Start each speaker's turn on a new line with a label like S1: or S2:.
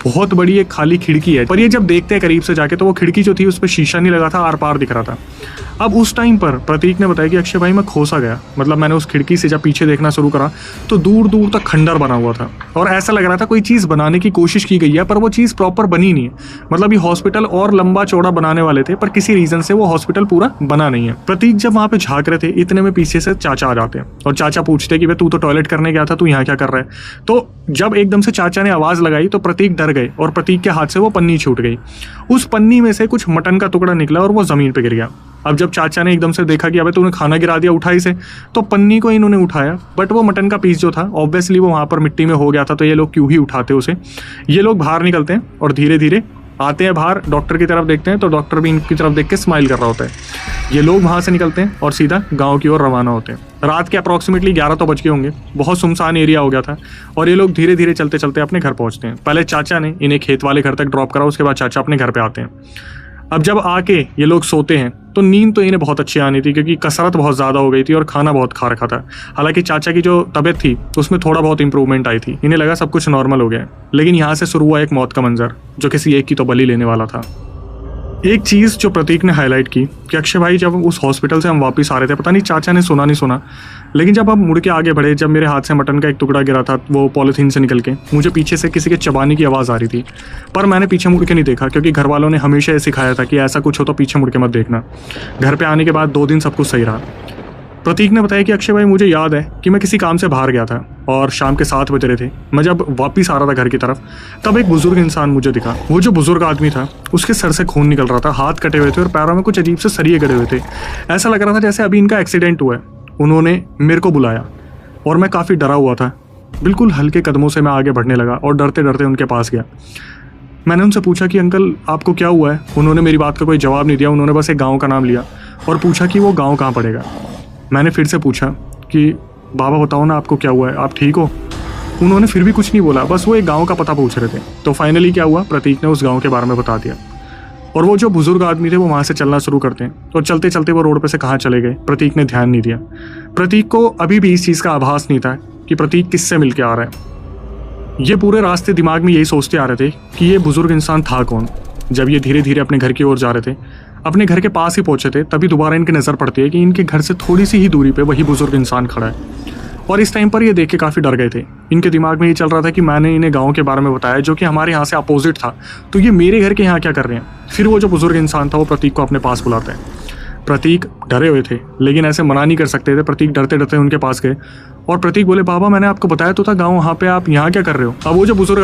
S1: बहुत बड़ी एक खाली खिड़की है, पर ये जब देखते हैं करीब से जाके तो वो खिड़की जो थी उस पर शीशा नहीं लगा था, आर पार दिख रहा था। अब उस टाइम पर प्रतीक ने बताया कि अक्षय भाई मैं खोसा गया, मतलब मैंने उस खिड़की से जब पीछे देखना शुरू करा तो दूर दूर तक खंडर बना हुआ था और ऐसा लग रहा था कोई चीज़ बनाने की कोशिश की गई है पर वो चीज़ प्रॉपर बनी नहीं है। मतलब ये हॉस्पिटल और लंबा चौड़ा बनाने वाले थे पर किसी रीजन से वो हॉस्पिटल पूरा बना नहीं है। प्रतीक जब वहाँ पे झांक रहे थे इतने में पीछे से चाचा आ जाते हैं और चाचा पूछते कि भाई तू तो टॉयलेट करने गया था, तू यहाँ क्या कर रहा है। तो जब एकदम से चाचा ने आवाज़ लगाई तो प्रतीक डर गए और प्रतीक के हाथ से वो पन्नी छूट गई। उस पन्नी में से कुछ मटन का टुकड़ा निकला और वो ज़मीन पे गिर गया। अब जब चाचा ने एकदम से देखा कि अबे तूने खाना गिरा दिया, उठाई से, तो पन्नी को इन्होंने उठाया बट वो मटन का पीस जो था ऑब्वियसली वो वहाँ पर मिट्टी में हो गया था, तो ये लोग क्यों ही उठाते उसे। ये लोग बाहर निकलते हैं और धीरे धीरे आते हैं बाहर, डॉक्टर की तरफ देखते हैं तो डॉक्टर भी इनकी तरफ देख के स्माइल कर रहा होता है। ये लोग वहाँ से निकलते हैं और सीधा गांव की ओर रवाना होते हैं। रात के अप्रॉक्सीमेटली 11 तो बज गए होंगे, बहुत सुनसान एरिया हो गया था और ये लोग धीरे धीरे चलते चलते अपने घर पहुँचते हैं। पहले चाचा ने इन्हें खेत वाले घर तक ड्रॉप करा, उसके बाद चाचा अपने घर पे आते हैं। अब जब आके ये लोग सोते हैं तो नींद तो इन्हें बहुत अच्छी आनी थी क्योंकि कसरत बहुत ज़्यादा हो गई थी और खाना बहुत खा रखा था। हालांकि चाचा की जो तबीयत थी उसमें थोड़ा बहुत इंप्रूवमेंट आई थी, इन्हें लगा सब कुछ नॉर्मल हो गया। लेकिन यहाँ से शुरू हुआ एक मौत का मंजर जो किसी एक की तो बलि लेने वाला था। एक चीज़ जो प्रतीक ने हाईलाइट की कि अक्षय भाई जब उस हॉस्पिटल से हम वापस आ रहे थे, पता नहीं चाचा ने सुना नहीं सुना, लेकिन जब हम मुड़ के आगे बढ़े, जब मेरे हाथ से मटन का एक टुकड़ा गिरा था वो पॉलीथीन से निकल के, मुझे पीछे से किसी के चबाने की आवाज़ आ रही थी पर मैंने पीछे मुड़ के नहीं देखा क्योंकि घर वालों ने हमेशा ये सिखाया था कि ऐसा कुछ हो तो पीछे मुड़ के मत देखना। घर पर आने के बाद 2 दिन सब कुछ सही रहा। प्रतीक ने बताया कि अक्षय भाई मुझे याद है कि मैं किसी काम से बाहर गया था और शाम के 7 बज रहे थे। मैं जब वापस आ रहा था घर की तरफ तब एक बुजुर्ग इंसान मुझे दिखा। वो जो बुजुर्ग आदमी था उसके सर से खून निकल रहा था, हाथ कटे हुए थे और पैरों में कुछ अजीब से सरिये गड़े हुए थे। ऐसा लग रहा था जैसे अभी इनका एक्सीडेंट हुआ है। उन्होंने मेरे को बुलाया और मैं काफ़ी डरा हुआ था। बिल्कुल हल्के कदमों से मैं आगे बढ़ने लगा और डरते डरते उनके पास गया। मैंने उनसे पूछा कि अंकल आपको क्या हुआ है। उन्होंने मेरी बात का कोई जवाब नहीं दिया। उन्होंने बस एक गाँव का नाम लिया और पूछा कि वो गाँव कहाँ पड़ेगा। मैंने फिर से पूछा कि बाबा बताओ ना आपको क्या हुआ है, आप ठीक हो। उन्होंने फिर भी कुछ नहीं बोला, बस वो एक गांव का पता पूछ रहे थे। तो फाइनली क्या हुआ, प्रतीक ने उस गांव के बारे में बता दिया और वो जो बुजुर्ग आदमी थे वो वहाँ से चलना शुरू करते हैं। तो चलते चलते वो रोड पे से कहाँ चले गए प्रतीक ने ध्यान नहीं दिया। प्रतीक को अभी भी इस चीज़ का आभास नहीं था कि प्रतीक किससे मिल के आ रहा है। ये पूरे रास्ते दिमाग में यही सोचते आ रहे थे कि ये बुजुर्ग इंसान था कौन। जब ये धीरे धीरे अपने घर की ओर जा रहे थे, अपने घर के पास ही पहुंचे थे, तभी दोबारा इनकी नज़र पड़ती है कि इनके घर से थोड़ी सी ही दूरी पे वही बुजुर्ग इंसान खड़ा है। और इस टाइम पर ये देख के काफ़ी डर गए थे। इनके दिमाग में ये चल रहा था कि मैंने इन्हें गांव के बारे में बताया जो कि हमारे यहाँ से अपोजिट था, तो ये मेरे घर के यहाँ क्या कर रहे हैं। फिर वो जो बुजुर्ग इंसान था वो प्रतीक को अपने पास बुलाता है। प्रतीक डरे हुए थे लेकिन ऐसे मना नहीं कर सकते थे। प्रतीक डरते डरते उनके पास गए और प्रतीक बोले बाबा मैंने आपको बताया तो था गाँव, वहाँ पे आप यहाँ क्या कर रहे हो। अब वो जो बुजुर्ग